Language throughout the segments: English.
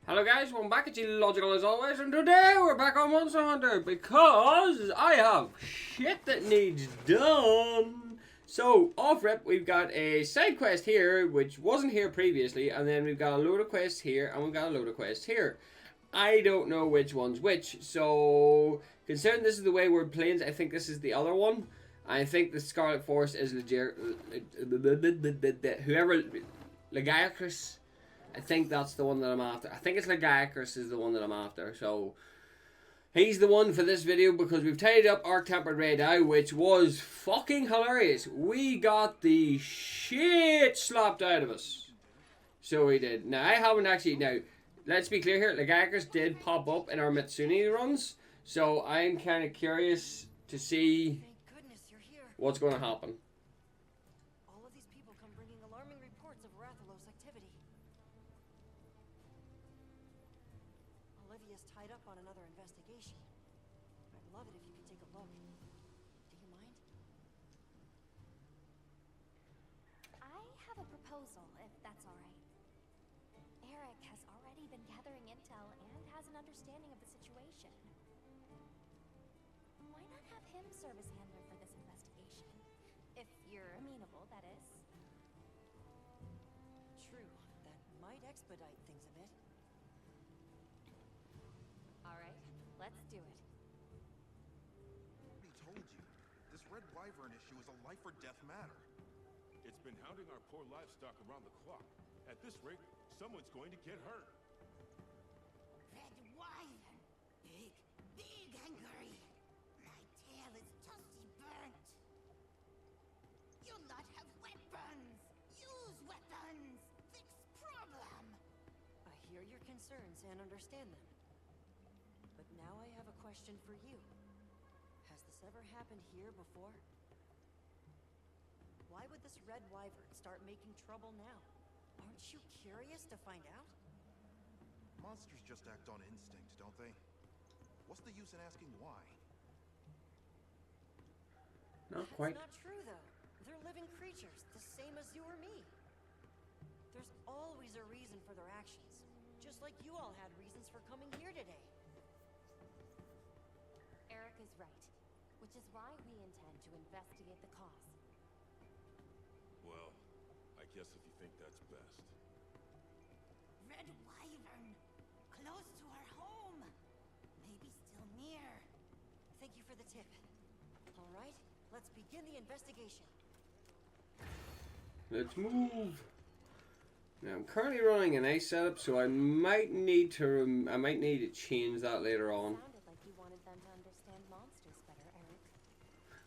Hello guys, welcome back. It's Illogical as always, and today we're back on Monster Hunter because I have shit that needs done. So, off rip, we've got a side quest here, which wasn't here previously, and then we've got a load of quests here, and we've got a load of quests here. I don't know which one's which, so considering this is the Wayward Plains, I think this is the other one. I think the Scarlet Forest is Lagiacrus. I think that's the one that I'm after. I think it's Lagiacrus is the one that I'm after. So, he's the one for this video because we've tidied up Arc Tempered Red Eye, which was fucking hilarious. We got the shit slapped out of us. So we did. Now, I haven't actually... Now, let's be clear here. Lagiacrus did pop up in our Mitsune runs. So, I'm kind of curious to see what's going to happen. Tied up on another investigation. I'd love it if you could take a look. Do you mind? I have a proposal, if that's all right. Eric has already been gathering intel and has an understanding of the situation. Why not have him serve as handler for this investigation? If you're amenable, that is. True. That might expedite things a bit. Alright, let's do it. I told you, this Red Wyvern issue is a life or death matter. It's been hounding our poor livestock around the clock. At this rate, someone's going to get hurt. Red Wyvern. Big hungry. My tail is toasty burnt. You'll not have weapons. Use weapons. Fix problem. I hear your concerns and understand them. But now I have a question for you. Has this ever happened here before? Why would this Red Wyvern start making trouble now? Aren't you curious to find out? Monsters just act on instinct, don't they? What's the use in asking why? Not quite. That's not true, though. They're living creatures, the same as you or me. There's always a reason for their actions, just like you all had reasons for coming here today. Eric is right, which is why we intend to investigate the cause. Well, I guess if you think that's best. Red Wyvern. Close to our home. Maybe still near. Thank you for the tip. All right, let's begin the investigation. Let's move. Now I'm currently running an ice setup, so I might need to change that later on. Sounded like you wanted them to understand monsters better, Eric.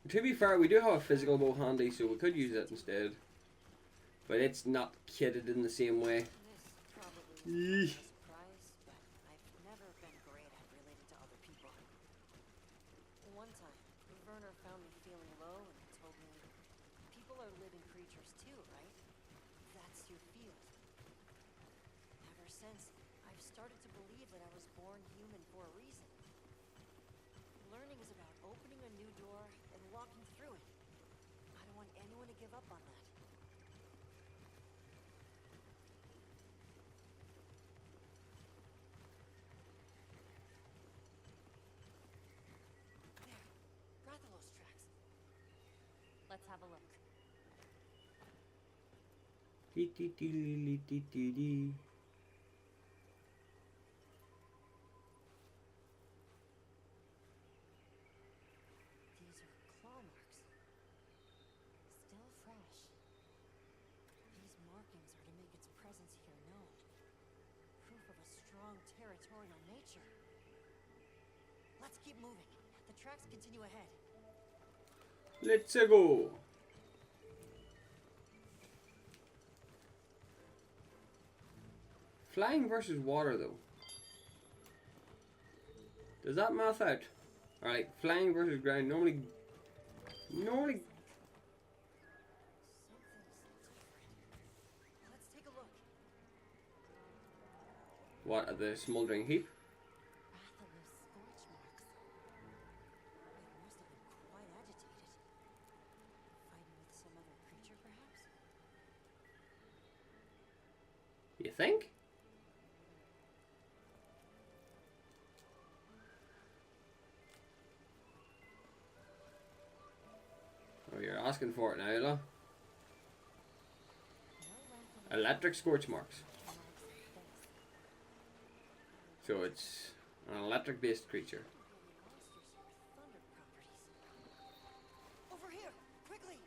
To be fair, we do have a physical bow handy, so we could use it instead. But it's not kitted in the same way. This probably is a surprise, but I've never been great at relating to other people. One time, Werner found me feeling low and told me, people are living creatures too, right? That's your field. Ever since, I've started to believe that I was born human for a reason. Learning is about opening a new door and walking through it. I don't want anyone to give up on that. There, Rathalos tracks. Let's have a look. Dee-dee-dee-lee-lee-dee-dee-dee. These are claw marks. Still fresh. These markings are to make its presence here known. Proof of a strong territorial nature. Let's keep moving. The tracks continue ahead. Let's go. Flying versus water, though. Does that math out? Alright, flying versus ground. Normally. Something's different. Let's take a look. What, at the smoldering heap? Rathalos scorch marks. It must have been quite agitated. Fighting with some other creature, perhaps? You think? asking for it now, look. Electric scorch marks. So it's an electric based creature. Over here, quickly!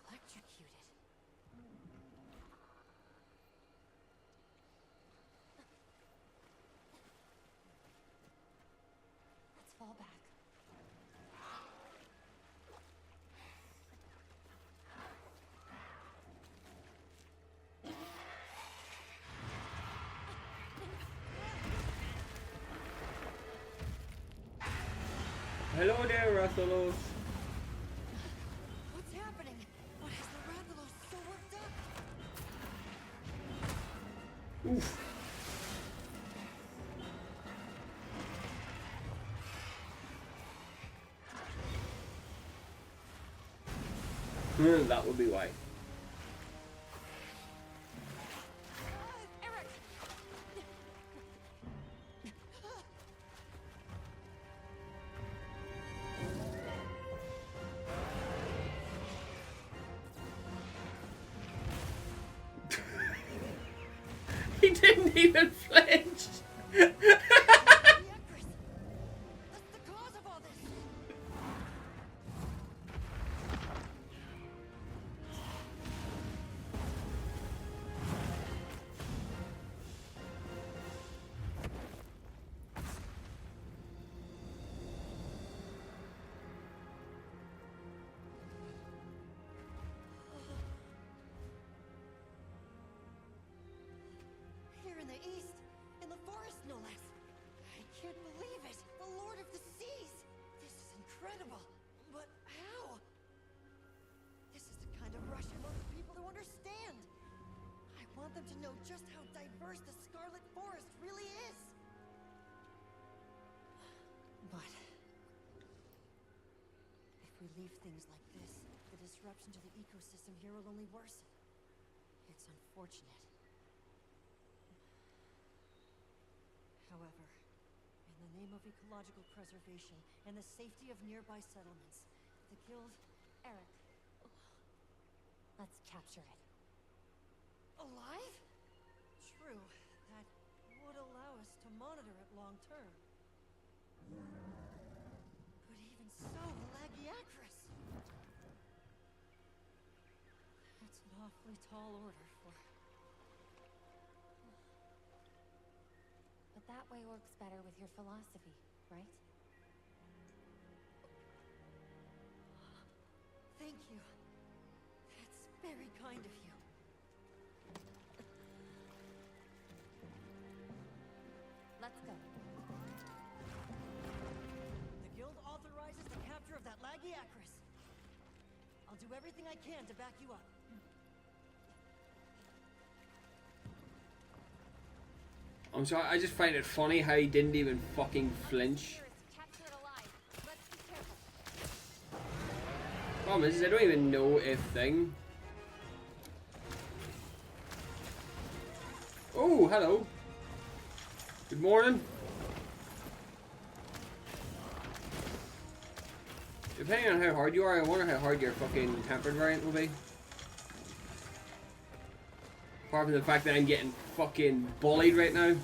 Electrocuted. Let's fall back. Hello there, Rathalos. What's happening? Why is the Rathalos so worked up? Oof. That would be why. Eric! He didn't even flinch. Lagiacrus! That's the cause of all this! Here in the east, in the forest no less. I can't believe it. The Lord of the Seas. This is incredible. But how? This is the kind of rush I want the people to understand. I want them to know just how diverse the Scarlet Forest really is. But if we leave things like this, the disruption to the ecosystem here will only worsen. It's unfortunate. However, in the name of ecological preservation and the safety of nearby settlements, the guild... Eric, let's capture it. Alive? True, that would allow us to monitor it long term. But even so, Lagiacrus... That's an awfully tall order for... But that way works better with your philosophy, right? Thank you. That's very kind of you. Let's go. The guild authorizes the capture of that Lagiacrus. I'll do everything I can to back you up. I'm sorry, I just find it funny how he didn't even fucking flinch. Capture it alive. Let's be careful. Problem is, I don't even know if thing. Oh, hello. Good morning. Depending on how hard you are, I wonder how hard your fucking tempered variant will be. Apart from the fact that I'm getting fucking bullied right now.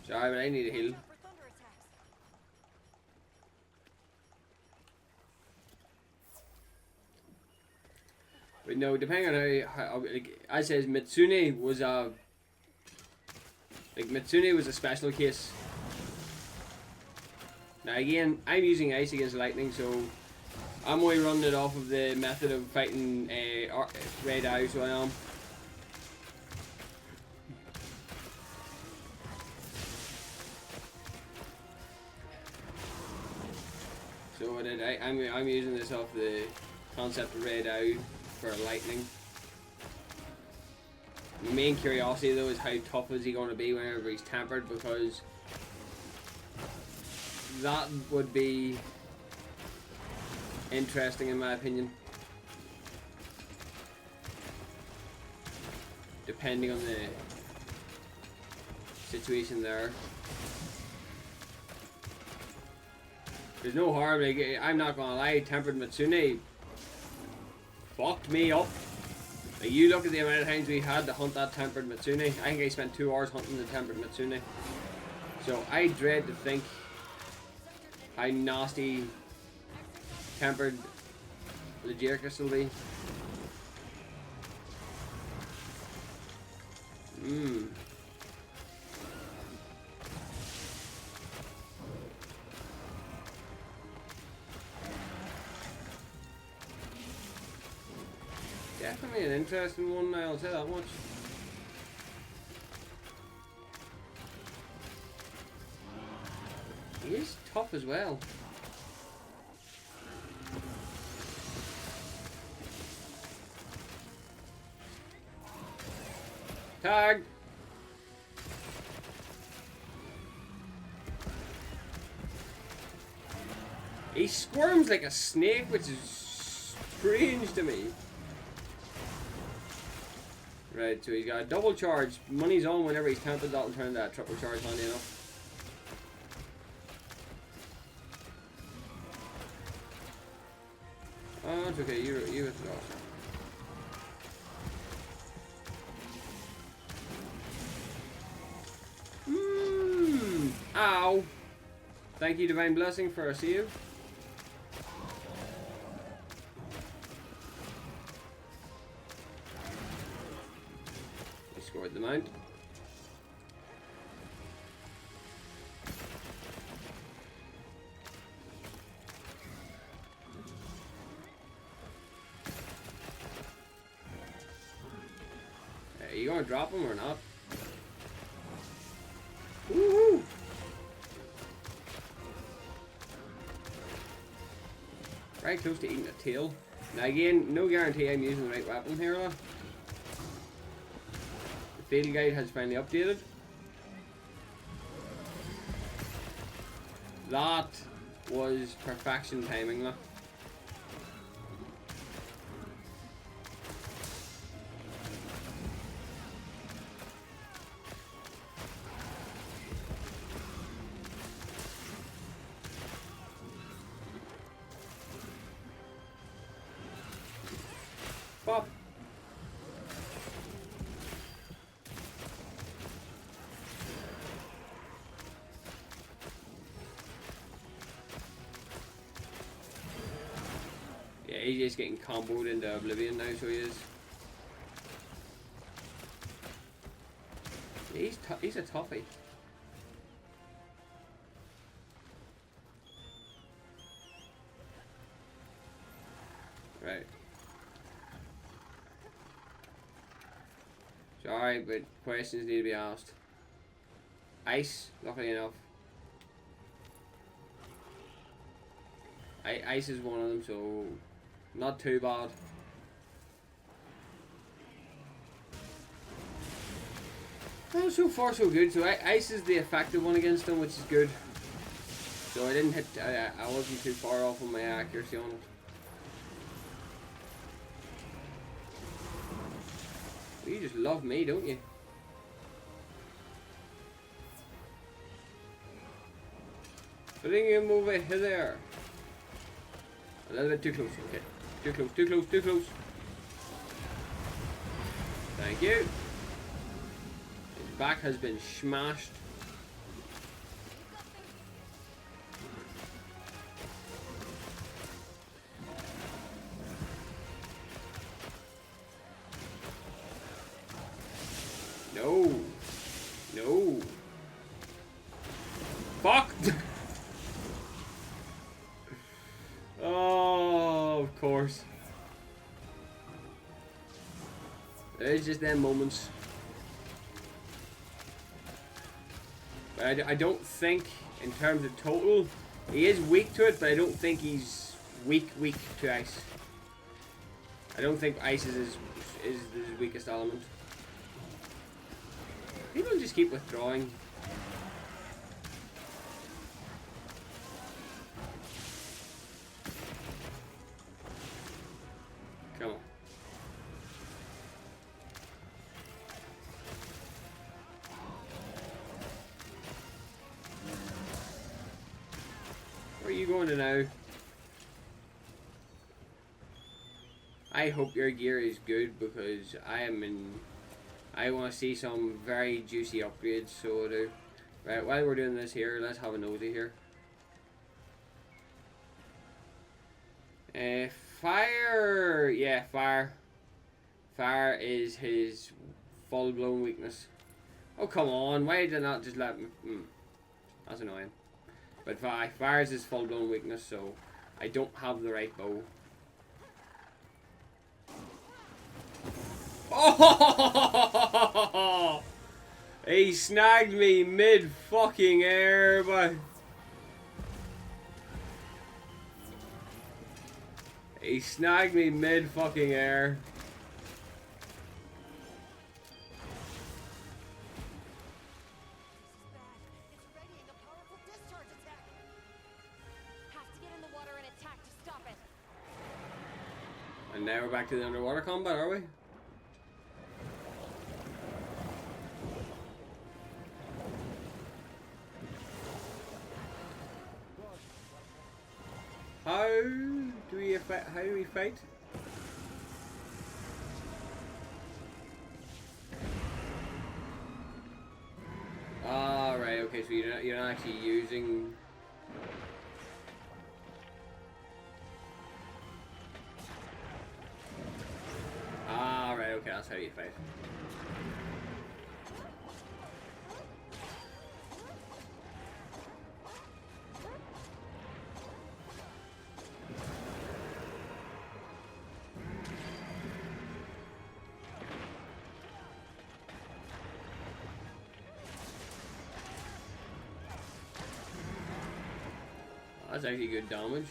Sorry, but I need a heal. For thunder attacks. But no, depending on how like, I says Mitsune was a special case. Now again, I'm using ice against lightning, so I'm only running it off of the method of fighting red eye, so I am. So it is. I'm using this off the concept of Red Owl for lightning. My main curiosity though is how tough is he going to be whenever he's tempered, because that would be interesting in my opinion. Depending on the situation there. There's no harm, like, I'm not gonna lie, tempered Matsune fucked me up. Like, you look at the amount of times we had to hunt that tempered Matsune. I think I spent 2 hours hunting the tempered Matsune. So I dread to think how nasty tempered Lagiacrus will be. Definitely an interesting one, I'll say that much. He is tough as well. Tag! He squirms like a snake, which is strange to me. Right, so he's got a double charge. Money's on whenever he's tempted, that'll turn that triple charge handy enough. Oh, it's okay, you hit the off. Ow! Thank you, Divine Blessing, for a save. I scored the mount. Are you gonna drop him or not? Woohoo! Right close to eating a tail. Now again, no guarantee I'm using the right weapon here. The field guide has finally updated. That was perfection timing, look. Pop. Yeah, he's just getting comboed into oblivion now, so he is. Yeah, he's a toughie. Right. Sorry, but questions need to be asked. Ice, luckily enough. Ice is one of them, so not too bad. Well, so far so good. So ice is the effective one against them, which is good. So I didn't hit. I wasn't too far off on my accuracy on it. You just love me, don't you? Bring him over here. A little bit too close, okay. Too close, too close, too close. Thank you. His back has been smashed. No. No. Fuck! Oh, of course. There's just them moments. But I don't think, in terms of total, He is weak to it, but I don't think he's weak to ice. I don't think ice is his weakest element. People just keep withdrawing. Come on. Where are you going to now? I hope your gear is good because I want to see some very juicy upgrades, so I do. Right, while we're doing this here, let's have a nosy here. Fire! Yeah, fire. Fire is his full-blown weakness. Oh, come on. Why did I not just let me... That's annoying. But fire is his full-blown weakness, so I don't have the right bow. Oh! He snagged me mid-fucking air, but... He snagged me mid-fucking air. It's readying a powerful discharge attack. Have to get in the water and attack to stop it. And now we're back to the underwater combat, are we? How do we fight? Ah, right. Okay, so you're not actually using. Ah, right. Okay, that's how you fight. That's actually good damage.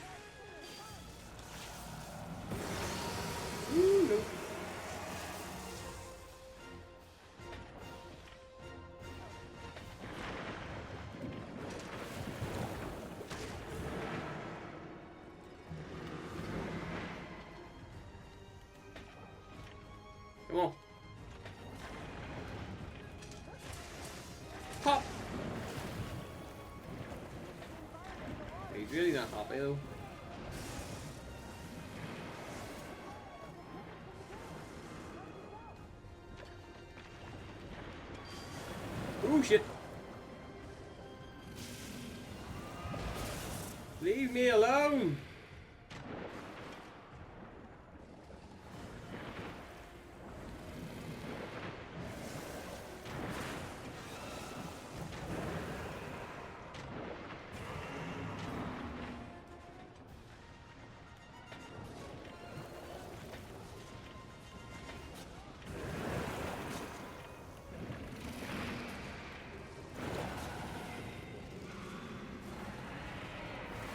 Ooh, no. Come on. Pop! He's really not happy though. Oh shit! Leave me alone!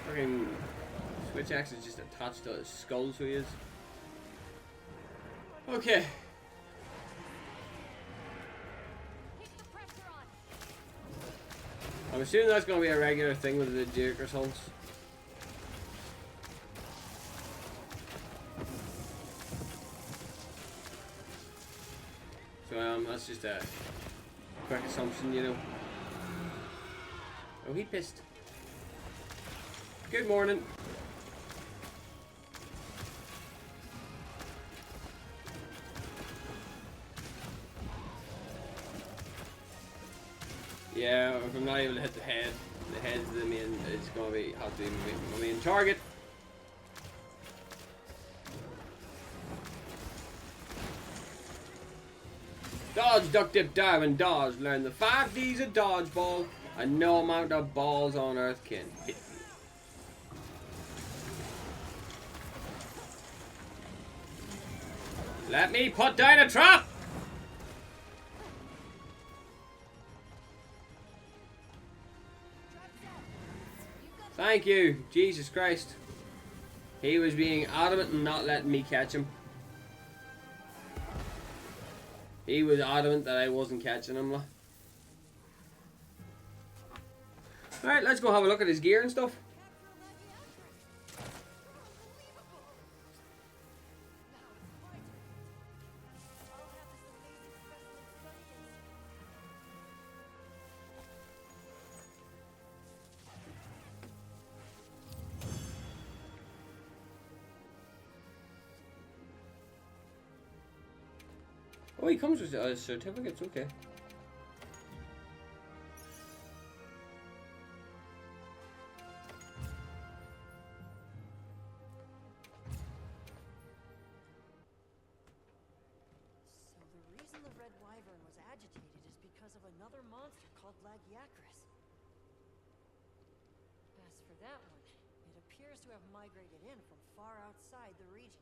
Fucking switch axe is just attached to his skull, so he is. Okay. Keep the pressure on. I'm assuming that's going to be a regular thing with the Lagiacrus hunts. So that's just a quick assumption, you know. Oh, he pissed. Good morning. Yeah, if I'm not able to hit the head's the main. It's gonna be have to be my main target. Dodge, duck, dip, dive, and dodge. Learn the 5 Ds of dodgeball, and no amount of balls on earth can hit you. Let me put down a trap! Thank you. Jesus Christ. He was being adamant and not letting me catch him. He was adamant that I wasn't catching him. Alright, let's go have a look at his gear and stuff. Oh, he comes with certificates, okay. So the reason the Red Wyvern was agitated is because of another monster called Lagiacrus. As for that one, it appears to have migrated in from far outside the region.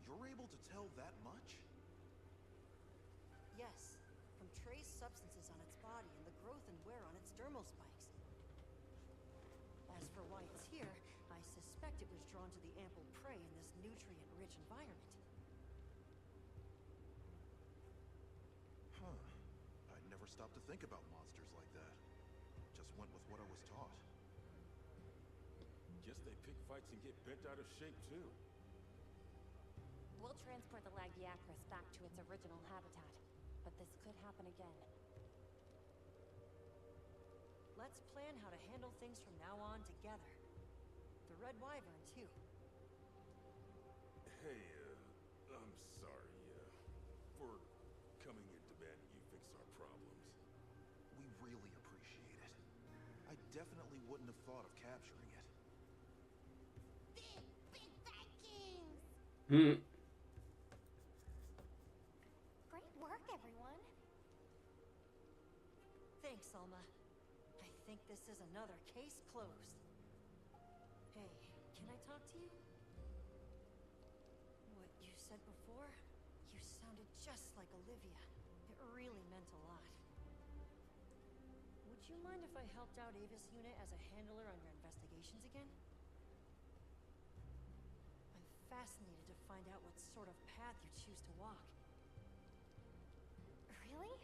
You're able to tell that much? Yes, from trace substances on its body and the growth and wear on its dermal spikes. As for why it's here, I suspect it was drawn to the ample prey in this nutrient-rich environment. Huh. I never stopped to think about monsters like that. Just went with what I was taught. Guess they pick fights and get bent out of shape too. We'll transport the Lagiacrus back to its original habitat, but this could happen again. Let's plan how to handle things from now on together. The Red Wyvern, too. Hey, I'm sorry, for coming in demanding you fix our problems. We really appreciate it. I definitely wouldn't have thought of capturing it. Big Vikings! Hmm. Great work, everyone. Thanks, Alma. I think this is another case closed. Hey, can I talk to you? What you said before? You sounded just like Olivia. It really meant a lot. Would you mind if I helped out Ava's unit as a handler on your investigations again? I'm fascinated to find out what sort of path you choose to walk. Really?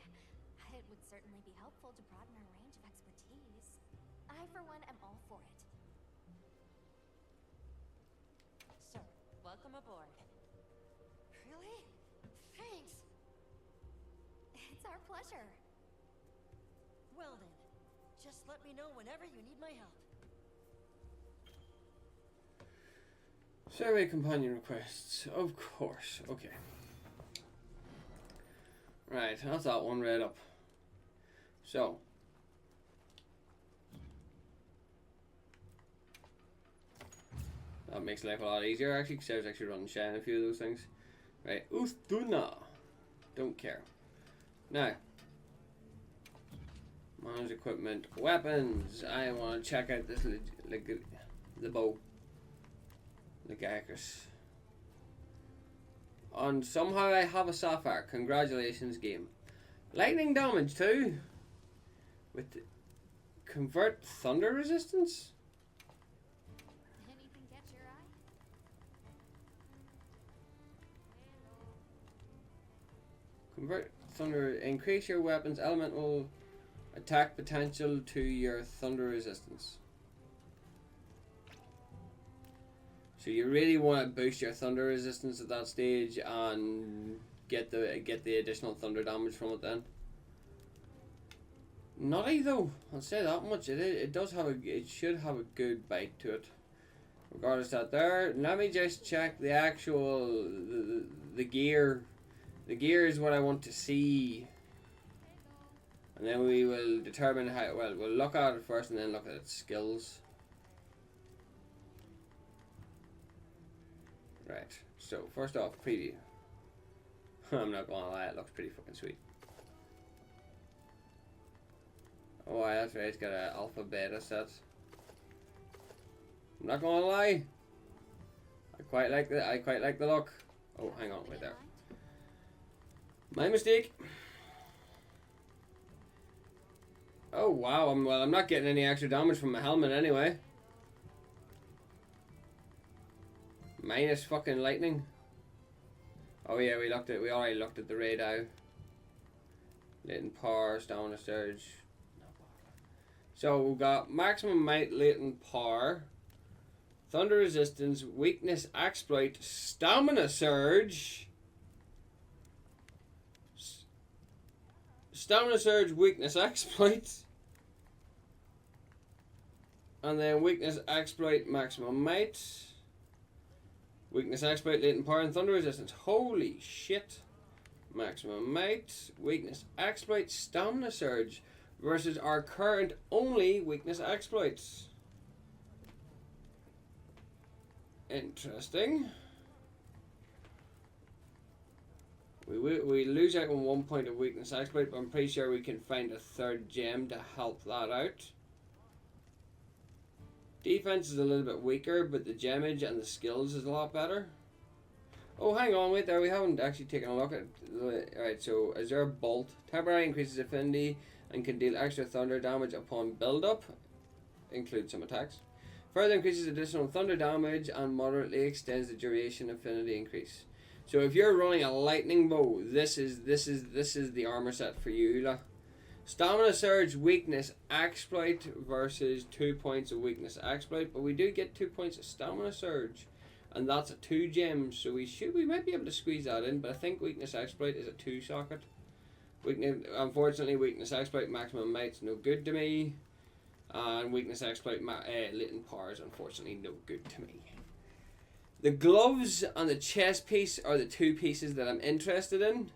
It would certainly be helpful to broaden our range of expertise. I, for one, am all for it. So, welcome aboard. Really? Thanks! It's our pleasure. Well then, just let me know whenever you need my help. Survey companion requests. Of course. Okay. Right, that's that one right up. So. That makes life a lot easier actually, because I was actually running shy on a few of those things. Right, Ustuna. Don't care. Now. Manage equipment. Weapons. I want to check out this the bow. Lagiacrus. And somehow I have a sapphire. Congratulations, game. Lightning damage too. With convert thunder resistance. Anything catch your eye? Convert thunder. Increase your weapon's elemental attack potential to your thunder resistance. So you really want to boost your thunder resistance at that stage and get the additional thunder damage from it then. Nutty though, I'll say that much. It does have it should have a good bite to it. Regardless of that there, let me just check the actual the gear. The gear is what I want to see. And then we will determine how we'll look at it first and then look at its skills. Right, so first off, preview. I'm not gonna lie, it looks pretty fucking sweet. Oh, that's right, it's got an alpha beta set. I'm not gonna lie, I quite like the look. Oh, hang on, wait there. My mistake. Oh wow, I'm not getting any extra damage from my helmet anyway. Minus fucking lightning. Oh yeah, we already looked at the radar. Latent power, stamina surge. So we've got maximum might, latent power, thunder resistance, weakness exploit, stamina surge. Stamina surge, weakness exploit. And then weakness exploit, maximum might. Weakness exploit, latent power, and thunder resistance. Holy shit. Maximum might, weakness exploit, stamina surge versus our current only weakness exploits. Interesting. We lose out on 1 point of weakness exploit, but I'm pretty sure we can find a third gem to help that out. Defense is a little bit weaker, but the gemage and the skills is a lot better. Oh, hang on, wait there. We haven't actually taken a look at. Alright, so Azure Bolt temporarily increases affinity and can deal extra thunder damage upon build-up. Include some attacks. Further increases additional thunder damage and moderately extends the duration affinity increase. So if you're running a lightning bow, this is the armor set for you, lah. Stamina surge, weakness exploit versus 2 points of weakness exploit, but we do get 2 points of stamina surge, and that's a 2 gems. So we might be able to squeeze that in, but I think weakness exploit is a 2 socket. Unfortunately, weakness exploit maximum might's no good to me, and weakness exploit latent power is unfortunately no good to me. The gloves and the chest piece are the 2 pieces that I'm interested in,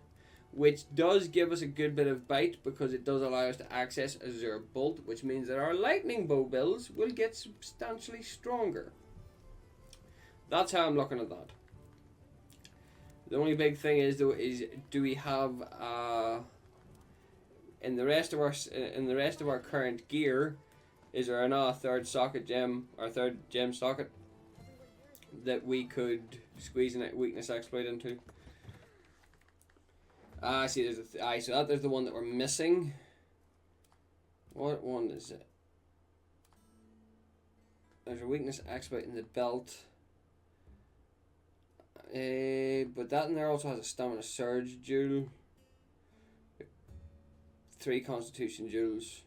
which does give us a good bit of bite because it does allow us to access Azure Bolt, which means that our lightning bow builds will get substantially stronger. That's how I'm looking at that. The only big thing is though do we have in the rest of our current gear, is there another third gem socket that we could squeeze a weakness exploit into? See, there's there's the one that we're missing. What one is it? There's a weakness exploit in the belt. But that in there also has a stamina surge jewel. 3 constitution jewels.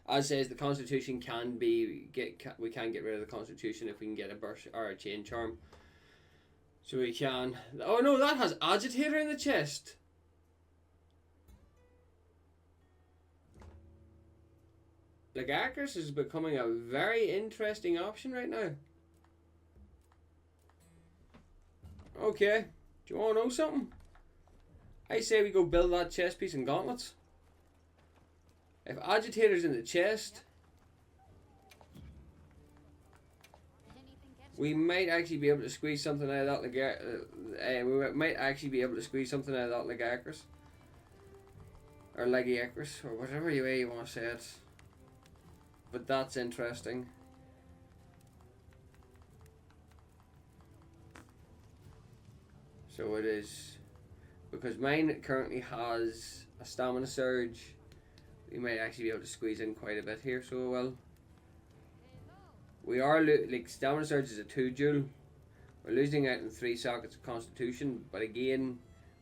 As says, the constitution we can get rid of the constitution if we can get a burst or a chain charm. So we can. Oh no, that has agitator in the chest. Lagiacrus is becoming a very interesting option right now. Okay, do you want to know something? I say we go build that chest piece and gauntlets. If agitator's in the chest, we might actually be able to squeeze something out of that we might actually be able to squeeze something out of that Lagiacrus. Or Lagiacrus, or whatever way you want to say it. But that's interesting. So it is, because mine currently has a stamina surge, we might actually be able to squeeze in quite a bit here. So well, we are like stamina surge is a 2 jewel. We're losing out in 3 sockets of constitution, but again,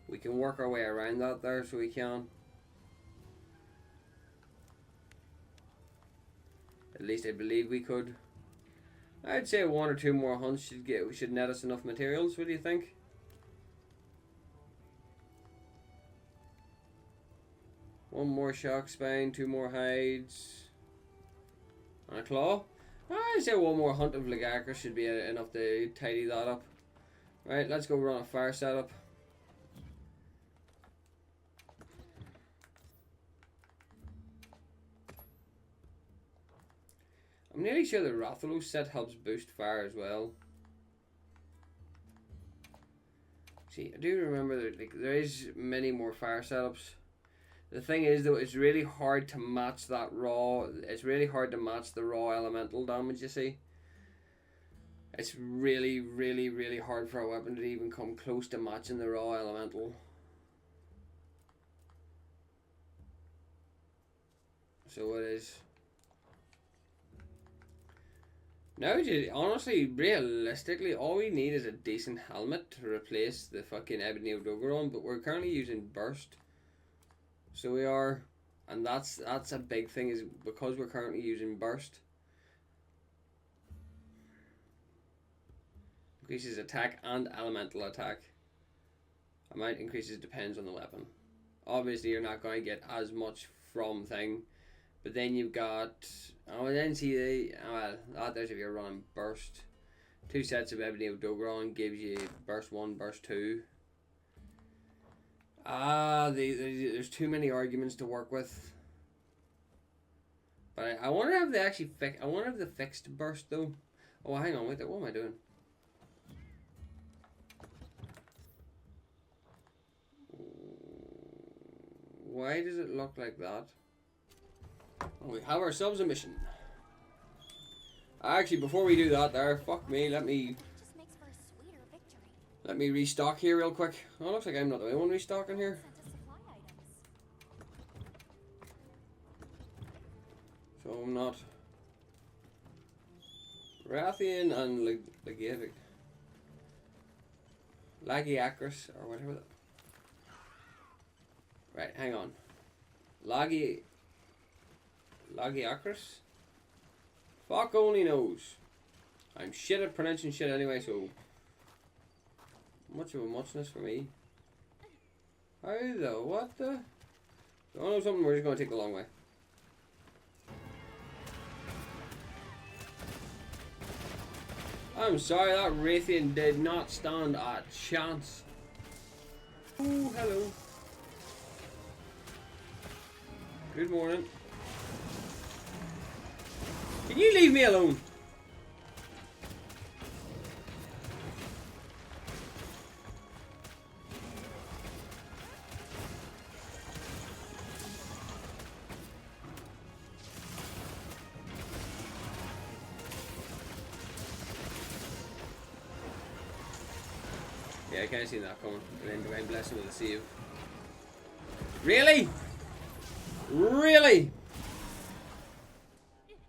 we can work our way around that there, so we can. At least I believe we could. I'd say 1 or 2 more hunts should net us enough materials. What do you think? One more shock spine, 2 more hides, and a claw. I'd say 1 more hunt of Lagiacrus should be enough to tidy that up. Right, let's go run a fire setup. I'm nearly sure the Rathalos set helps boost fire as well. See, I do remember that there is many more fire setups. The thing is though, it's really hard to match that raw. It's really hard to match the raw elemental damage, you see. It's really, really, really hard for a weapon to even come close to matching the raw elemental. So it is. Now, honestly, realistically, all we need is a decent helmet to replace the fucking Ebony Odogaron, but we're currently using Burst. So we are, and that's a big thing, is because we're currently using Burst. Increases attack and elemental attack. Amount increases depends on the weapon. Obviously, you're not going to get as much from thing, but then you've got, oh, and then see the, well, there's if you're running Burst. 2 sets of Ebony Odogaron gives you Burst 1, Burst 2. There's too many arguments to work with. But I wonder if they actually I wonder if they fixed Burst though. Oh, hang on, wait, what am I doing? Why does it look like that? Oh, we have ourselves a mission. Actually, before we do that there, fuck me, let me Just makes for a sweeter victory. let me restock here real quick. Oh, looks like I'm not the only one restocking here. Sent us supply items. So I'm not. Rathian and Lagiacrus, or whatever that. Right, hang on. Lagiacrus? Fuck only knows. I'm shit at pronouncing shit anyway, so much of a muchness for me. How the, what the? Oh no, something we're just gonna take the long way. I'm sorry, that Rathian did not stand a chance. Oh, hello. Good morning. Can you leave me alone? Yeah, I can't see that coming. And then Divine Blessing with a save. Really? Really?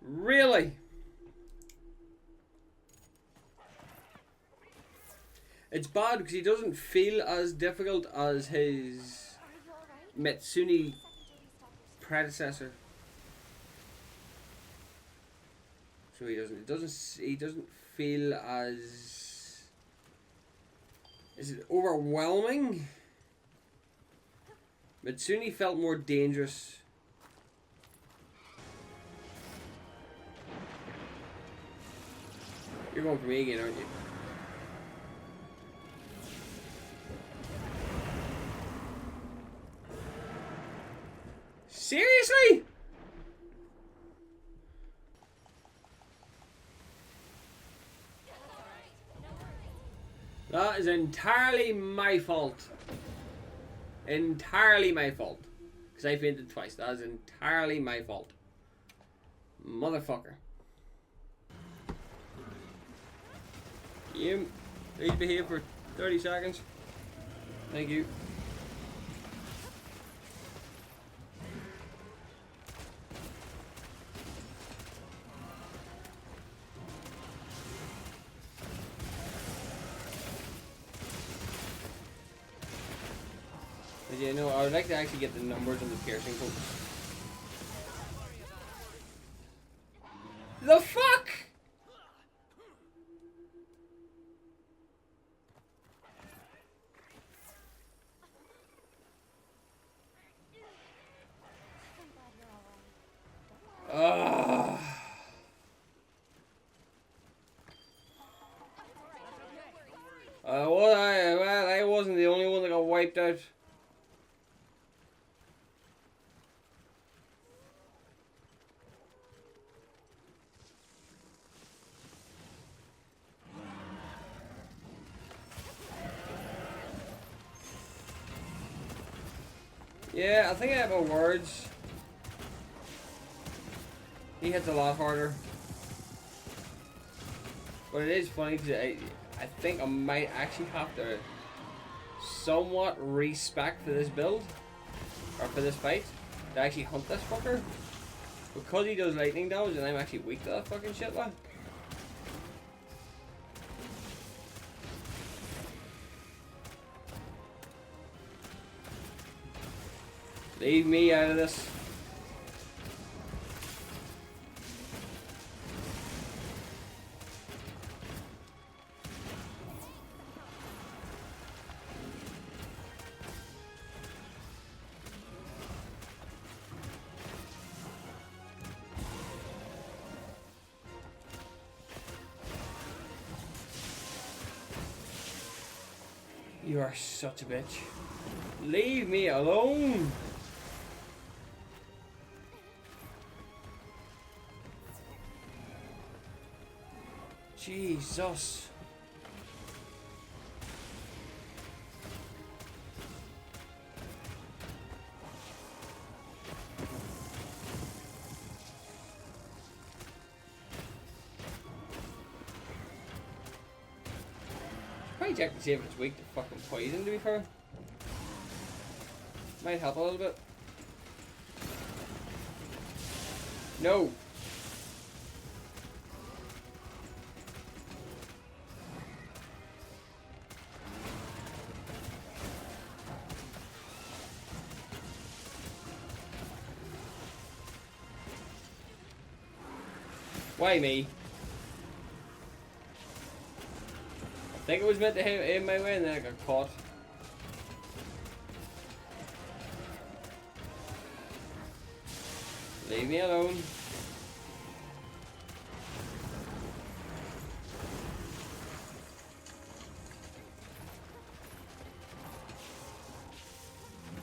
Really? It's bad because he doesn't feel as difficult as his Are you alright? Mitsune predecessor. So he doesn't feel as, is it overwhelming? Mitsune felt more dangerous. You're going for me again, aren't you? Seriously? That is entirely my fault. Entirely my fault. Because I fainted twice. That is entirely my fault. Motherfucker. You please behave for 30 seconds. Thank you. But yeah, no, I would like to actually get the numbers on the piercing focus. The fuck? I'm glad you're alright. Ugh. Well, I wasn't the only one that got wiped out. Yeah, I think I have my words. He hits a lot harder. But it is funny because I think I might actually have to somewhat respec for this build. Or for this fight. To actually hunt this fucker. Because he does lightning damage and I'm actually weak to that fucking shit, like. Leave me out of this. You are such a bitch. Leave me alone. Jesus. Probably check to see if it's weak to fucking poison, to be fair. Might help a little bit. No. Why me? I think it was meant to hit in my way and then I got caught. Leave me alone.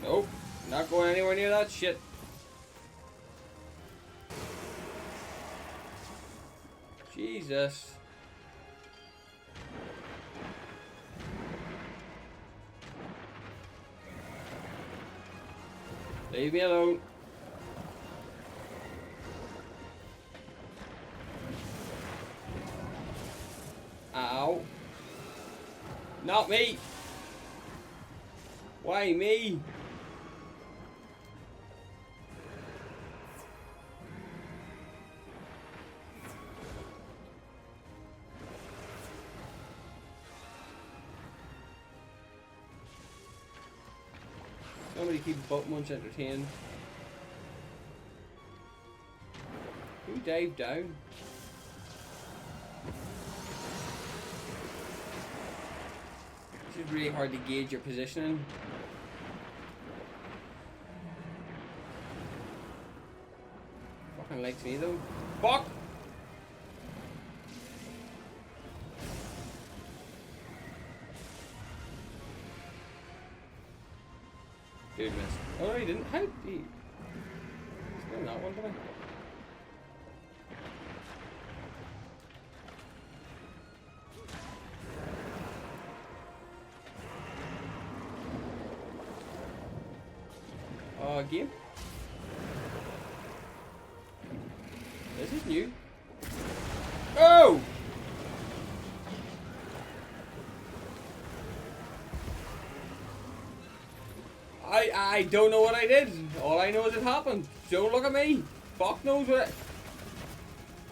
Nope, not going anywhere near that shit. Jesus. Leave me alone. Ow. Not me. Why me? Somebody keep Buttmunch entertained. Who dived down? This is really hard to gauge your positioning. Fucking likes me though. Fuck! Dude missed. Oh no, he didn't. How did he? He's doing that one, did I? Game? This is new. Oh! I don't know what I did. All I know is it happened. Don't look at me. Fuck knows what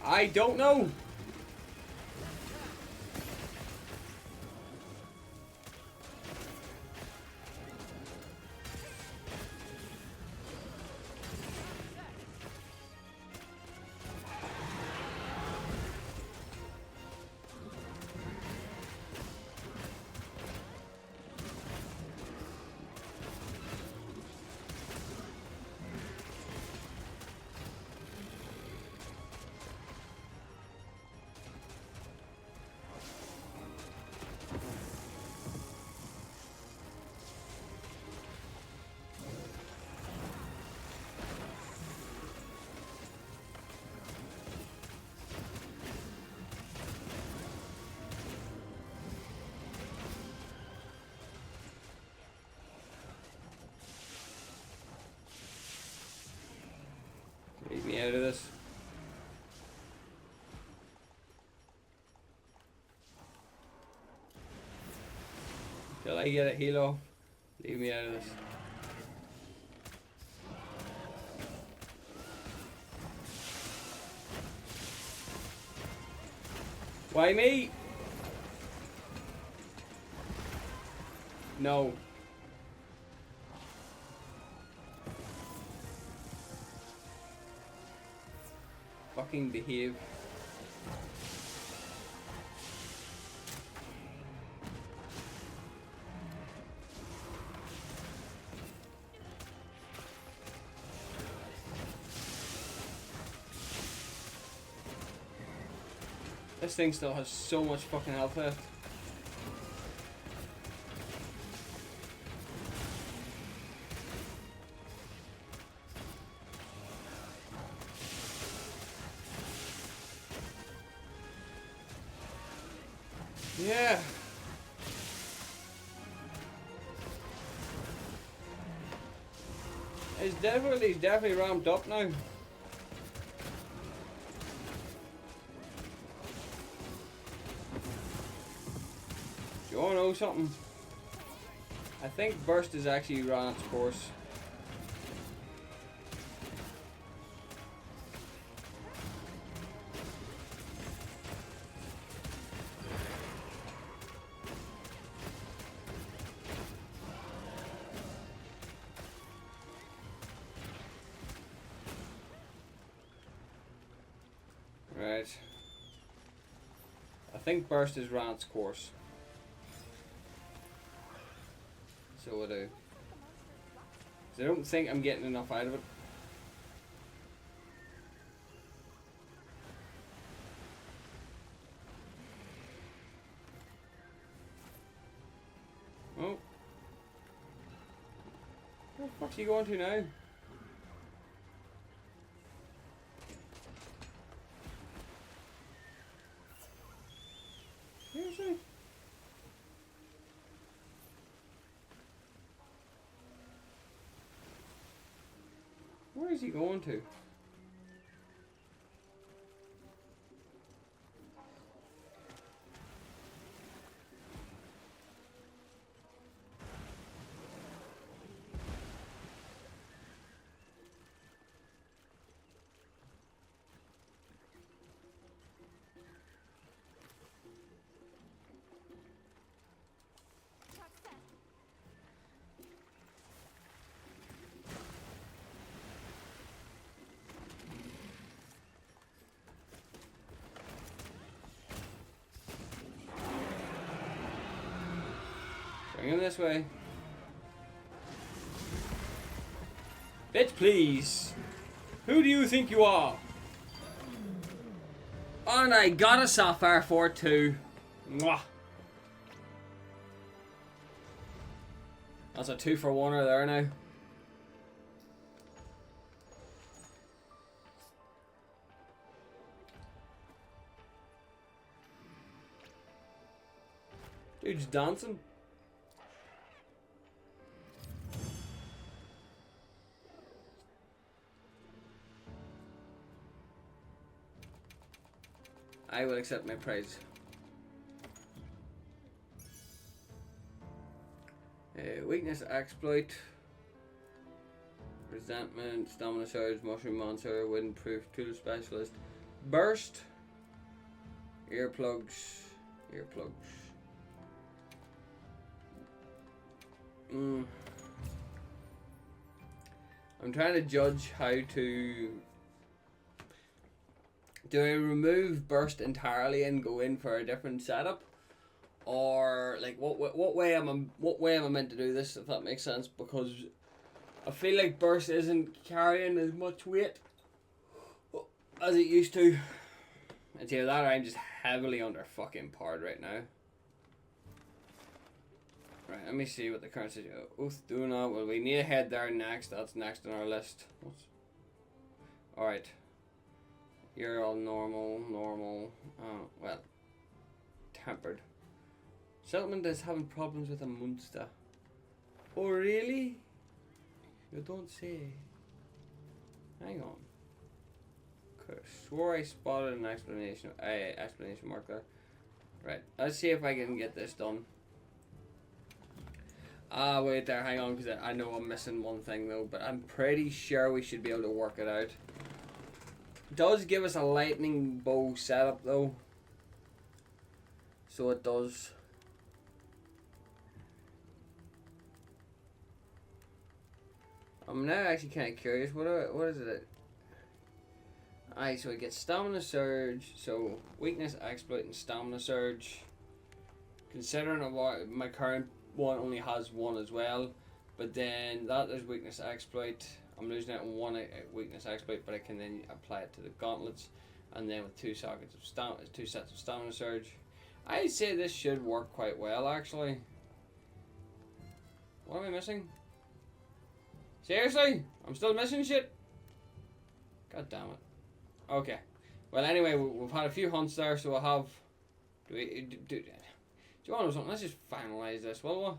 I don't know. Leave me out of this. Till I get a heal off, leave me out of this. Why me? No. Fucking behave. This thing still has so much fucking health left. Yeah. He's definitely ramped up now. Do you wanna know something? I think Burst is actually run its course. Right. I think Burst has run its course. So I do. 'Cause I don't think I'm getting enough out of it. Oh. Where the fuck's he going to now? Seriously? Where is he going to? Bring him this way. Bitch, please. Who do you think you are? And I got a sapphire for it too. Mwah. That's a 2-for-1er there now. Dude's dancing. I will accept my prize. Weakness exploit. Resentment, stamina surge, mushroom monster, windproof, tool specialist. Burst. Earplugs. I'm trying to judge how to. Do I remove Burst entirely and go in for a different setup, or like what way am I meant to do this, if that makes sense? Because I feel like Burst isn't carrying as much weight as it used to. It's either that or I'm just heavily under fucking powered right now. Right, let me see what the current situation. Oath do not. Well, we need to head there next. That's next on our list. Alright. You're all normal. Well, tempered. Settlement is having problems with a monster. Oh, really? You don't say. Hang on. Could swore I spotted an explanation mark there. Right, let's see if I can get this done. Wait there, hang on, because I know I'm missing one thing though, but I'm pretty sure we should be able to work it out. It does give us a lightning bow setup though. So it does. I'm now actually kind of curious. What is it? Aye, so it gets stamina surge. So weakness, exploit, and stamina surge. Considering what my current one only has one as well, but then that is weakness exploit. I'm losing it on one weakness exploit, but I can then apply it to the gauntlets, and then with two sets of stamina surge. I'd say this should work quite well actually. What am I missing? Seriously? I'm still missing shit? God damn it. Okay. Well, anyway, we've had a few hunts there, so we'll have. Do you want to know something? Let's just finalise this, will we?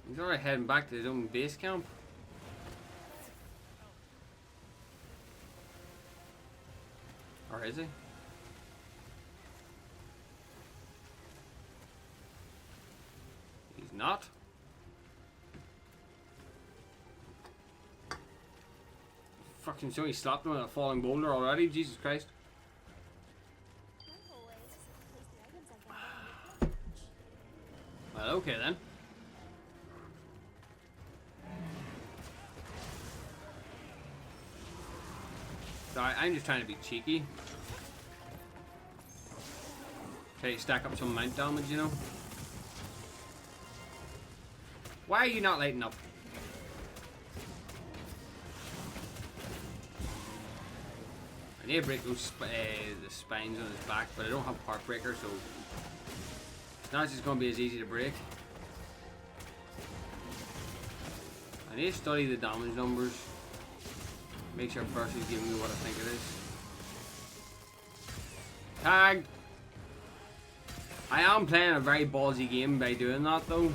He's already heading back to his own base camp. Or is he? He's not. Fucking so he slapped him with a falling boulder already, Jesus Christ. Well, okay then. Sorry, I'm just trying to be cheeky. Try to stack up some mount damage, you know. Why are you not lighting up? I need to break those the spines on his back, but I don't have Heartbreaker, so it's not just going to be as easy to break. I need to study the damage numbers. Make sure first he's giving me what I think it is. Tagged! I am playing a very ballsy game by doing that though.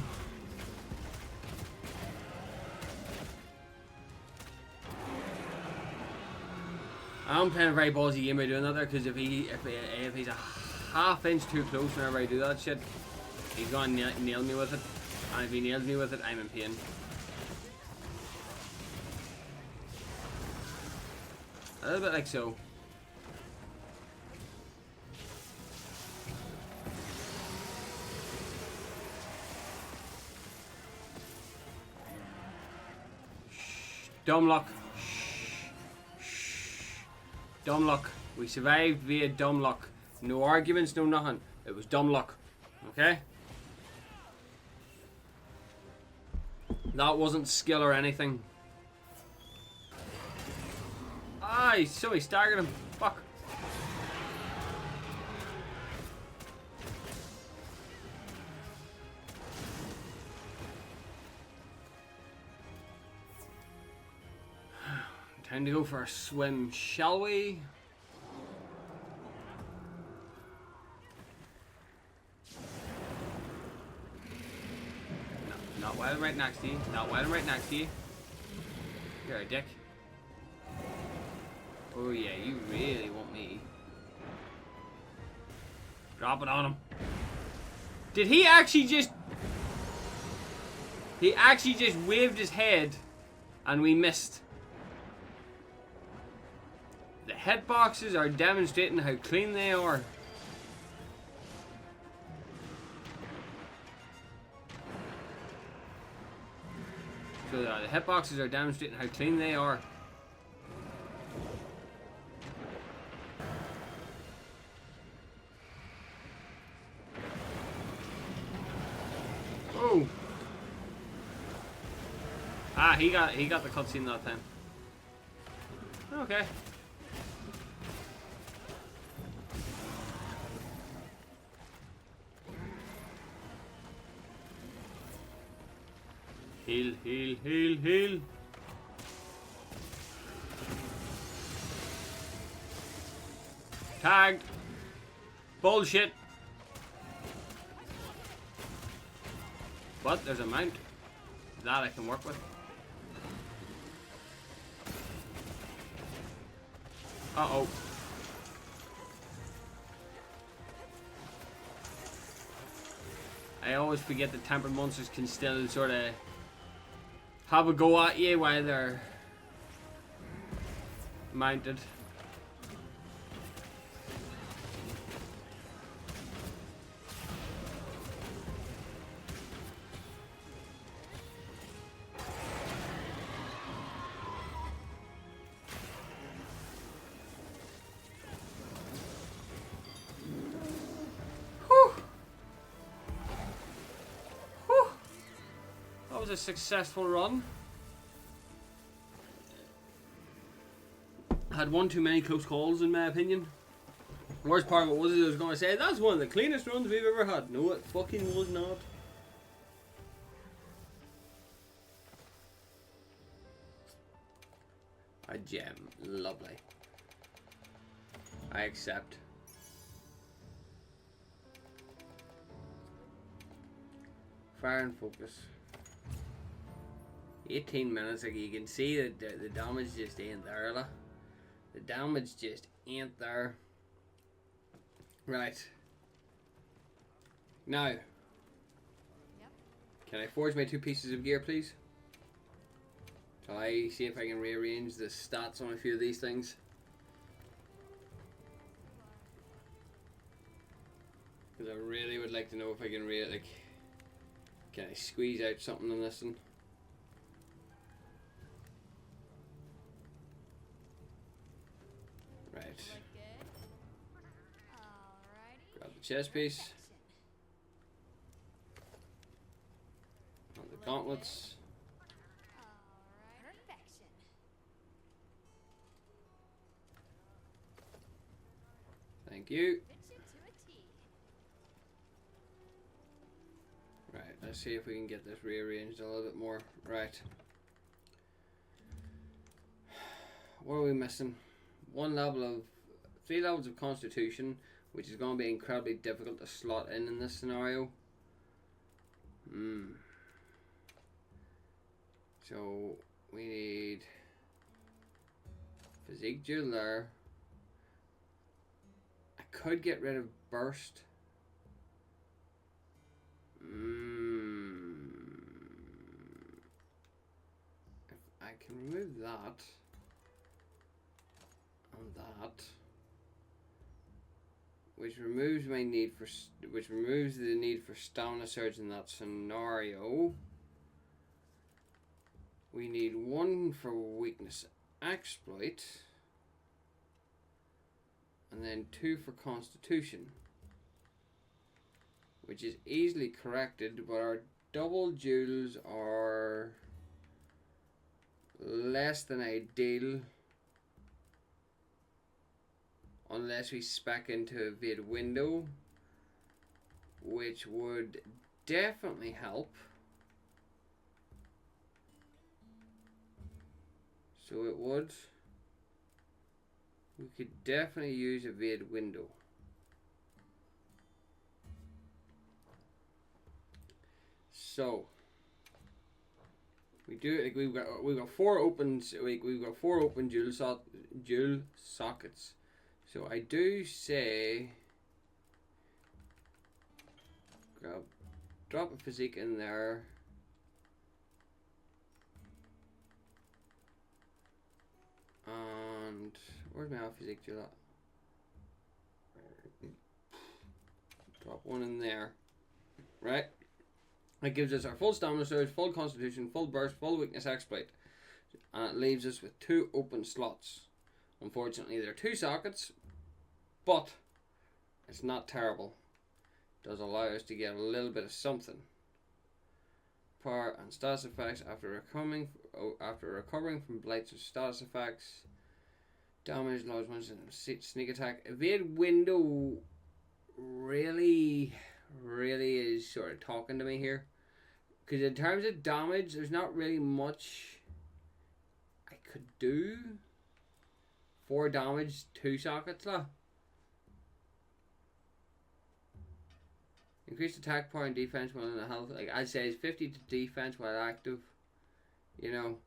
I am playing a very ballsy game by doing that there, because if he's a half inch too close whenever I do that shit, he's gonna nail me with it. And if he nails me with it, I'm in pain. A little bit like so. Shh. Dumb luck. Shh. Dumb luck. We survived via dumb luck. No arguments, no nothing. It was dumb luck. Okay? That wasn't skill or anything. Aye, so he staggered him. Fuck. Time to go for a swim, shall we? No, not while I'm right next to you. Not while I'm right next to you. You're a dick. Oh yeah, you really want me. Drop it on him. Did he actually just... He actually just waved his head and we missed. The hitboxes are demonstrating how clean they are. So the hitboxes are demonstrating how clean they are. Oh. Ah, he got the cutscene that time. Okay. Heal, heal, heal, heal. Tagged. Bullshit. But there's a mount. That I can work with. Uh-oh. I always forget that tempered monsters can still sort of have a go at you while they're mounted. That was a successful run. Had one too many close calls in my opinion. Worst part of it was I was going to say that's one of the cleanest runs we've ever had. No, it fucking was not. A gem. Lovely. I accept. Fire and focus. 18 minutes, like you can see that the damage just ain't there. La. The damage just ain't there. Right. Now. Yep. Can I forge my 2 pieces of gear, please? Shall I see if I can rearrange the stats on a few of these things? Because I really would like to know if I can can I squeeze out something in this one? Right. Look good. Alrighty. Grab the chest piece. And the gauntlets. Alright. Perfection. Thank you. Fits you to a T. Right, let's see if we can get this rearranged a little bit more. Right. What are we missing? 3 levels of Constitution, which is going to be incredibly difficult to slot in this scenario. So we need Physique Jewel there. I could get rid of Burst. If I can remove that and that, which removes the need for Stamina Surge in that scenario. We need 1 for Weakness Exploit, and then 2 for Constitution, which is easily corrected, but our double jewels are less than ideal unless we spec into Evade Window, which would definitely help. So it would. We could definitely use Evade Window. So we do, like, we've got 4 opens. We've got 4 open dual sockets. So I do say drop a physique in there. And where's my physique dual at? Drop 1 in there. Right? That gives us our full stamina surge, full constitution, full burst, full weakness exploit. And it leaves us with 2 open slots. Unfortunately, there are 2 sockets, but it's not terrible. It does allow us to get a little bit of something. Power and status effects after recovering from blights or status effects. Damage, large ones, and sneak attack. Evade Window really is sort of talking to me here. Because in terms of damage, there's not really much I could do. 4 damage, 2 sockets lah. Increased attack power and defense while in the health. Like I'd say, it's 50 to defense while active. You know.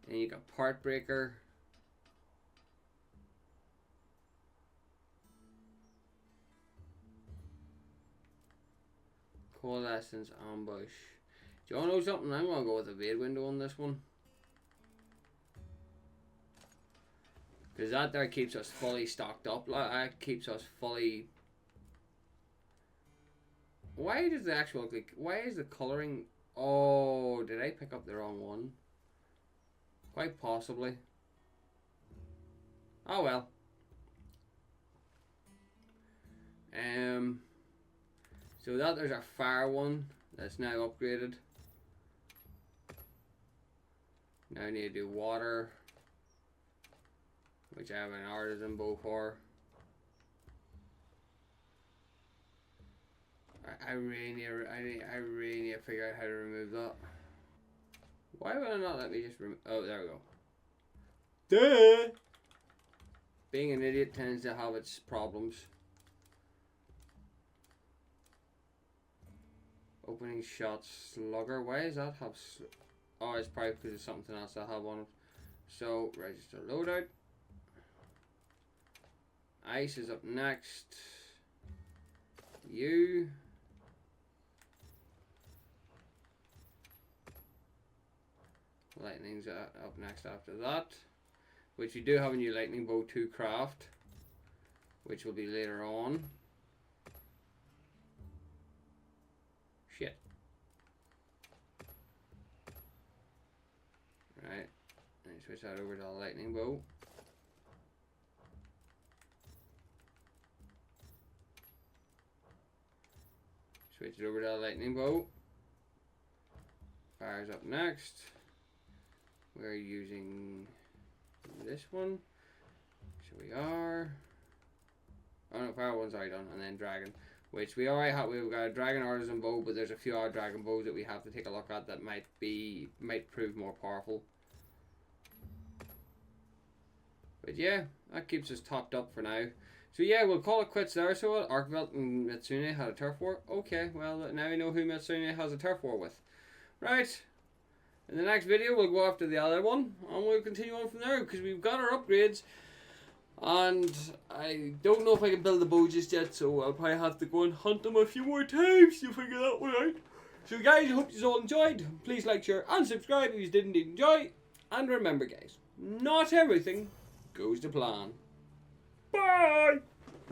And you got Part Breaker. Coalescence Ambush. Do you want to know something? I'm going to go with a Evade Window on this one. Because that there keeps us fully stocked up. That keeps us fully... Why does the actual... Like, why is the colouring... Oh, did I pick up the wrong one? Quite possibly. Oh well. So that there's our fire one that's now upgraded. Now I need to do water, which I have an artisan bow for. I really need to figure out how to remove that. Why would it not let me just remove? Oh, there we go. Duh! Being an idiot tends to have its problems. Opening shot slugger. Why does that have? Oh, it's probably because of something else I have on it. So register loadout. Ice is up next. You. Lightning's up next after that. Which we do have a new lightning bow to craft. Which will be later on. Shit. Right. Let me switch that over to a lightning bow. Switch it over to a lightning bow. Fire's up next. We're using this one. So we are. Oh no, fire one's already done, and then dragon. Which we already have. We've got a dragon artisan bow, but there's a few other dragon bows that we have to take a look at that might prove more powerful. But yeah, that keeps us topped up for now. So yeah, we'll call it quits there. So Arkveld and Mitsune had a turf war. Okay, well now we know who Mitsune has a turf war with. Right. In the next video, we'll go after the other one, and we'll continue on from there, because we've got our upgrades, and I don't know if I can build the bow just yet, so I'll probably have to go and hunt them a few more times to figure that one out. So guys, I hope you all enjoyed. Please like, share, and subscribe if you didn't enjoy. And remember guys, not everything goes to plan. Bye!